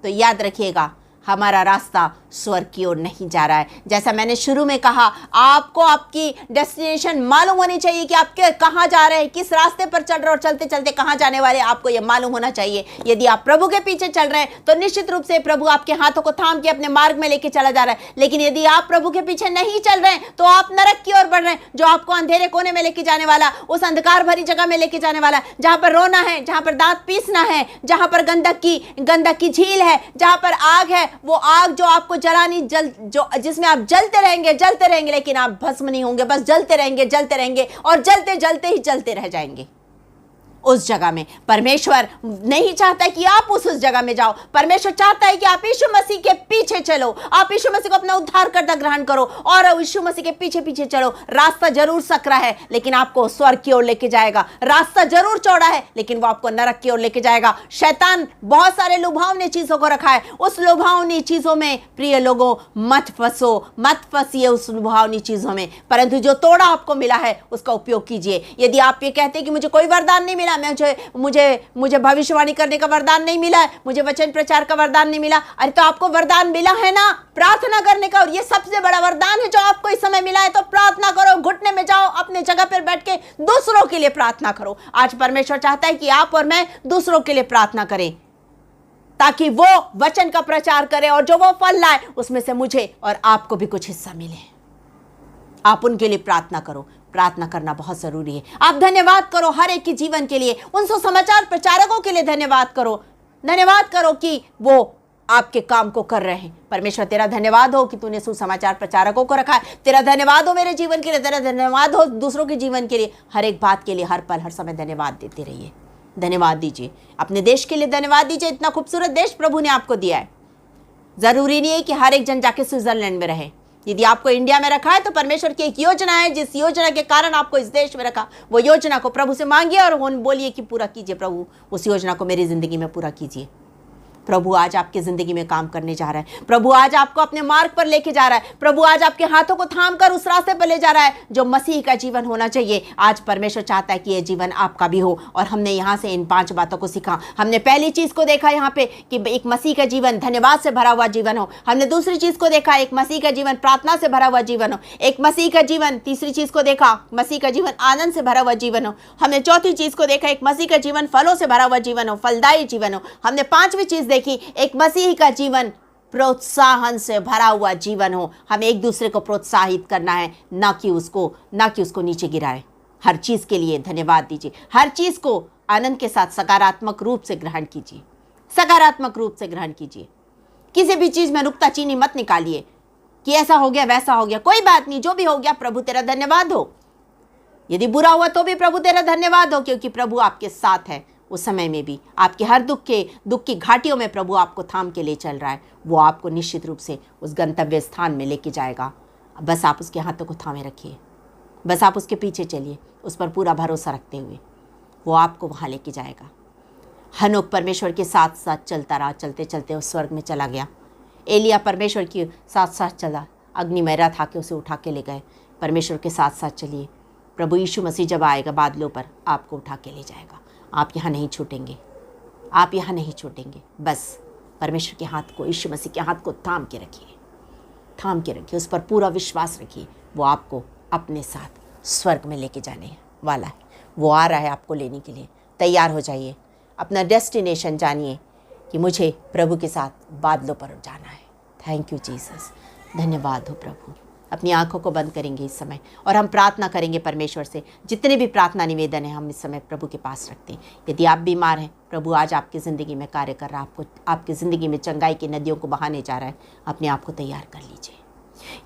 तो याद रखिएगा हमारा रास्ता स्वर्ग की ओर नहीं जा रहा है। जैसा मैंने शुरू में कहा, आपको आपकी डेस्टिनेशन मालूम होनी चाहिए कि आप कहाँ जा रहे हैं, किस रास्ते पर चल रहे हैं और चलते चलते कहाँ जाने वाले, आपको यह मालूम होना चाहिए। यदि आप प्रभु के पीछे चल रहे हैं तो निश्चित रूप से प्रभु आपके हाथों को थाम के अपने मार्ग में लेके चला जा रहा है। लेकिन यदि आप प्रभु के पीछे नहीं चल रहे हैं तो आप नरक की ओर बढ़ रहे हैं, जो आपको अंधेरे कोने में लेके जाने वाला, उस अंधकार भरी जगह में लेके जाने वाला, जहां पर रोना है, जहां पर दांत पीसना है, जहां पर गंधक की झील है, जहां पर आग है। वो आग जो आपको जलानी, जिसमें आप जलते रहेंगे, लेकिन आप भस्म नहीं होंगे, बस जलते रहेंगे और जलते ही जलते रह जाएंगे। उस जगह में परमेश्वर नहीं चाहता कि आप उस जगह में जाओ। परमेश्वर चाहता है कि आप यीशु मसीह के पीछे चलो, आप यीशु मसीह को अपना उद्धारकर्ता ग्रहण करो और यीशु मसीह के पीछे पीछे चलो। रास्ता जरूर सकरा है, लेकिन आपको स्वर्ग की ओर लेके जाएगा। रास्ता जरूर चौड़ा है, लेकिन वो आपको नरक की ओर लेके जाएगा। शैतान बहुत सारे लुभावनी चीजों को रखा है। उस लुभावनी चीजों में प्रिय लोगों मत फंसिए उस लुभावनी चीजों में, परंतु जो तोड़ा आपको मिला है उसका उपयोग कीजिए। यदि आप ये कहते हैं कि मुझे कोई वरदान नहीं मिला, मुझे भविष्यवाणी करने का वरदान नहीं मिला है, मुझे वचन प्रचार का वरदान नहीं मिला, अरे तो आपको वरदान मिला है ना प्रार्थना करने का, और ये सबसे बड़ा वरदान है जो आपको इस समय मिला है। तो प्रार्थना करो, घुटने में जाओ, अपने जगह पर बैठ के दूसरों के लिए प्रार्थना करो। आज परमेश्वर चाहता है कि आप और मैं दूसरों के लिए प्रार्थना करें, ताकि वो वचन का प्रचार करे और जो वो फल लाए उसमें से मुझे और आपको भी कुछ हिस्सा मिले। आप उनके लिए प्रार्थना करो। प्रार्थना करना बहुत जरूरी है। आप धन्यवाद करो हर एक के जीवन के लिए, उन सुसमाचार प्रचारकों के लिए धन्यवाद करो कि वो आपके काम को कर रहे हैं। परमेश्वर तेरा धन्यवाद हो कि तूने सुसमाचार प्रचारकों को रखा है। तेरा धन्यवाद हो मेरे जीवन के लिए, तेरा धन्यवाद हो दूसरों के जीवन के लिए। हर एक बात के लिए, हर पल, हर समय धन्यवाद देते रहिए। धन्यवाद दीजिए अपने देश के लिए, धन्यवाद दीजिए। इतना खूबसूरत देश प्रभु ने आपको दिया है। जरूरी नहीं है कि हर एक जन जाके स्विट्जरलैंड में रहे। यदि आपको इंडिया में रखा है तो परमेश्वर की एक योजना है, जिस योजना के कारण आपको इस देश में रखा, वो योजना को प्रभु से मांगिए और बोलिए कि पूरा कीजिए प्रभु, उस योजना को मेरी जिंदगी में पूरा कीजिए। प्रभु आज आपकी ज़िंदगी में काम करने जा रहा है। प्रभु आज आपको अपने मार्ग पर लेके जा रहा है। प्रभु आज आपके हाथों को थाम कर उस रास्ते पर ले जा रहा है जो मसीह का जीवन होना चाहिए। आज परमेश्वर चाहता है कि यह जीवन आपका भी हो। और हमने यहाँ से इन 5 बातों को सीखा। हमने पहली चीज़ को देखा यहाँ पे कि एक मसीह का जीवन धन्यवाद से भरा हुआ जीवन हो। हमने दूसरी चीज़ को देखा, एक मसीह का जीवन प्रार्थना से भरा हुआ जीवन हो। एक मसीह का जीवन, तीसरी चीज़ को देखा, मसीह का जीवन आनंद से भरा हुआ जीवन हो। हमने चौथी चीज़ को देखा, एक मसीह का जीवन फलों से भरा हुआ जीवन हो, फलदायी जीवन हो। हमने 5वीं चीज़ देखी, एक मसीह का जीवन प्रोत्साहन से भरा हुआ जीवन हो। हमें एक दूसरे को प्रोत्साहित करना है, ना कि उसको नीचे गिराए। हर चीज़ के लिए धन्यवाद दीजिए। हर चीज़ को आनंद के साथ सकारात्मक रूप से ग्रहण कीजिए। सकारात्मक रूप से ग्रहण कीजिए। किसी भी चीज़ में नुक्ताचीनी मत निकालिए कि ऐसा हो गया वैसा हो गया। कोई बात नहीं, जो भी हो गया प्रभु तेरा धन्यवाद हो। यदि बुरा हुआ तो भी प्रभु तेरा धन्यवाद हो, क्योंकि प्रभु आपके साथ है। उस समय में भी आपके हर दुख की घाटियों में प्रभु आपको थाम के ले चल रहा है। वो आपको निश्चित रूप से उस गंतव्य स्थान में लेके जाएगा। बस आप उसके हाथों को थामे रखिए, बस आप उसके पीछे चलिए, उस पर पूरा भरोसा रखते हुए वो आपको वहाँ लेके जाएगा। हनोक परमेश्वर के साथ साथ चलता रहा, चलते चलते उस स्वर्ग में चला गया। एलिया परमेश्वर के साथ साथ चला, अग्निमय रथ आके उसे उठा के ले गए। परमेश्वर के साथ साथ चलिए, प्रभु यीशु मसीह जब आएगा बादलों पर आपको उठा के ले जाएगा। आप यहाँ नहीं छूटेंगे, आप यहाँ नहीं छूटेंगे। बस परमेश्वर के हाथ को, यीशु मसीह के हाथ को थाम के रखिए, थाम के रखिए, उस पर पूरा विश्वास रखिए। वो आपको अपने साथ स्वर्ग में लेके जाने वाला है। वो आ रहा है आपको लेने के लिए। तैयार हो जाइए, अपना डेस्टिनेशन जानिए कि मुझे प्रभु के साथ बादलों पर जाना है। थैंक यू जीसस, धन्यवाद हो प्रभु। अपनी आंखों को बंद करेंगे इस समय और हम प्रार्थना करेंगे परमेश्वर से। जितने भी प्रार्थना निवेदन हैं हम इस समय प्रभु के पास रखते हैं। यदि आप बीमार हैं, प्रभु आज आपकी ज़िंदगी में कार्य कर रहा है, आपकी ज़िंदगी में चंगाई की नदियों को बहाने जा रहा है। अपने आप को तैयार कर लीजिए।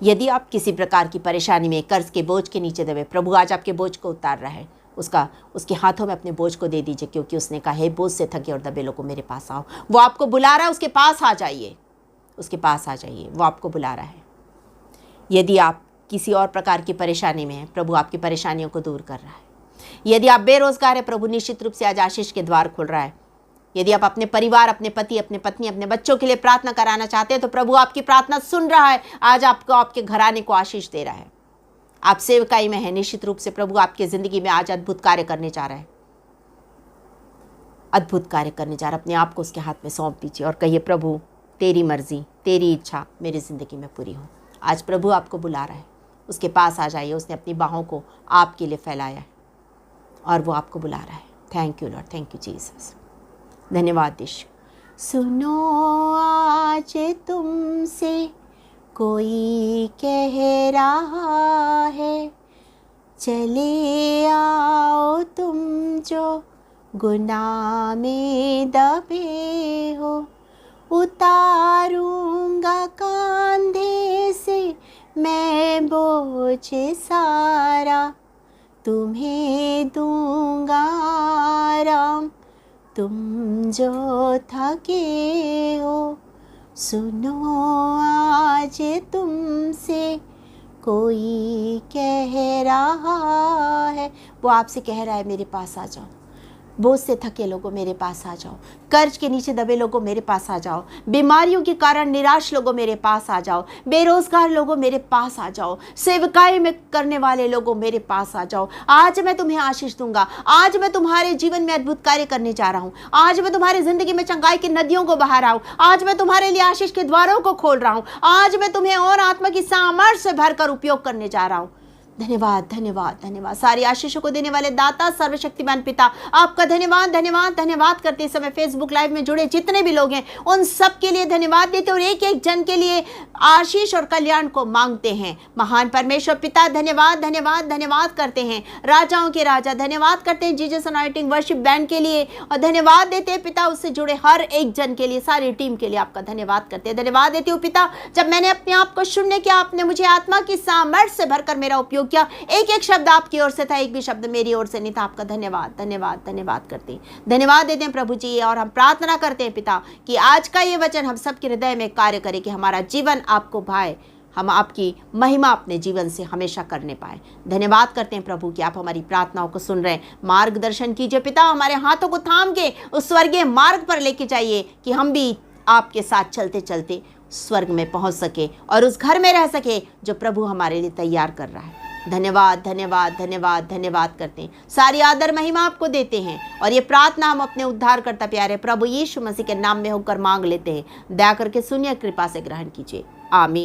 यदि आप किसी प्रकार की परेशानी में, कर्ज के बोझ के नीचे दबे, प्रभु आज आपके बोझ को उतार रहा है। उसके हाथों में अपने बोझ को दे दीजिए, क्योंकि उसने कहा हे बोझ से थके और दबे लोगों मेरे पास आओ। वो आपको बुला रहा है, उसके पास आ जाइए, उसके पास आ जाइए। वो आपको बुला रहा है। यदि आप किसी और प्रकार की परेशानी में हैं, प्रभु आपकी परेशानियों को दूर कर रहा है। यदि आप बेरोजगार हैं, प्रभु निश्चित रूप से आज आशीष के द्वार खोल रहा है। यदि आप अपने परिवार, अपने पति, अपने पत्नी, अपने बच्चों के लिए प्रार्थना कराना चाहते हैं, तो प्रभु आपकी प्रार्थना सुन रहा है। आज आपको आपके घराने को आशीष दे रहा है। आप सेवकाई में हैं, निश्चित रूप से प्रभु आपकी ज़िंदगी में आज अद्भुत कार्य करने जा रहा है। अद्भुत कार्य करने जा रहा है। अपने आप को उसके हाथ में सौंप दीजिए और कहिए प्रभु तेरी मर्जी, तेरी इच्छा मेरी ज़िंदगी में पूरी हो। आज प्रभु आपको बुला रहा है, उसके पास आ जाइए। उसने अपनी बाहों को आपके लिए फैलाया है और वो आपको बुला रहा है। Thank you Lord, thank you Jesus, धन्यवाद यीशु। सुनो आज तुमसे कोई कह रहा है, चले आओ तुम जो गुनाह में दबे हो। उतारूंगा कांधे से मैं बोझ सारा, तुम्हें दूंगा आराम, तुम जो थके हो। सुनो आज तुमसे कोई कह रहा है। वो आपसे कह रहा है मेरे पास आ जाओ। बोझ से थके लोगों मेरे पास आ जाओ। कर्ज के नीचे दबे लोगों मेरे पास आ जाओ। बीमारियों के कारण निराश लोगों मेरे पास आ जाओ। बेरोजगार लोगों मेरे पास आ जाओ। सेवकाई में करने वाले लोगों मेरे पास आ जाओ। आज मैं तुम्हें आशीष दूंगा। आज मैं तुम्हारे जीवन में अद्भुत कार्य करने जा रहा हूँ। आज मैं तुम्हारी जिंदगी में चंगाई की नदियों को बहा रहा हूँ। आज मैं तुम्हारे लिए आशीष के द्वारों को खोल रहा हूँ। आज मैं तुम्हें और आत्मा की सामर्थ्य से भरकर उपयोग करने जा रहा हूँ। धन्यवाद, धन्यवाद, धन्यवाद। सारी आशीषों को देने वाले दाता सर्वशक्तिमान पिता, आपका धन्यवाद, धन्यवाद, धन्यवाद करते इस समय फेसबुक लाइव में जुड़े जितने भी लोग हैं उन सब के लिए धन्यवाद देते और एक एक जन के लिए आशीष और कल्याण को मांगते हैं। महान परमेश्वर पिता धन्यवाद, धन्यवाद, धन्यवाद करते हैं। राजाओं के राजा धन्यवाद करते हैं जीसस अनॉइंटिंग वर्शिप बैंड के लिए और धन्यवाद देते हैं पिता उससे जुड़े हर एक जन के लिए, सारी टीम के लिए आपका धन्यवाद करते हैं। धन्यवाद देती हूँ पिता, जब मैंने अपने आप को शून्य किया, आपने मुझे आत्मा की सामर्थ्य से भरकर मेरा उपयोग किया। एक एक शब्द आपकी ओर से था, एक भी शब्द मेरी ओर से नहीं था। आपका धन्यवाद, धन्यवाद, धन्यवाद करते हैं। धन्यवाद देते हैं प्रभु जी और हम प्रार्थना करते हैं पिता कि आज का ये वचन हम सबके हृदय में कार्य करे कि हमारा जीवन आपको भाए, हम आपकी महिमा अपने जीवन से हमेशा करने पाए। धन्यवाद करते हैं प्रभु कि आप हमारी प्रार्थनाओं को सुन रहे हैं। मार्गदर्शन कीजिए पिता, हमारे हाथों को थाम के उस स्वर्गीय मार्ग पर लेके जाइए कि हम भी आपके साथ चलते चलते स्वर्ग में पहुंच सके और उस घर में रह सके जो प्रभु हमारे लिए तैयार कर रहा है। धन्यवाद धन्यवाद धन्यवाद धन्यवाद करते हैं, सारी आदर महिमा आपको देते हैं और ये प्रार्थना हम अपने उद्धारकर्ता प्यारे प्रभु यीशु मसीह के नाम में होकर मांग लेते हैं। दया करके सुनिए, कृपा से ग्रहण कीजिए। आमीन।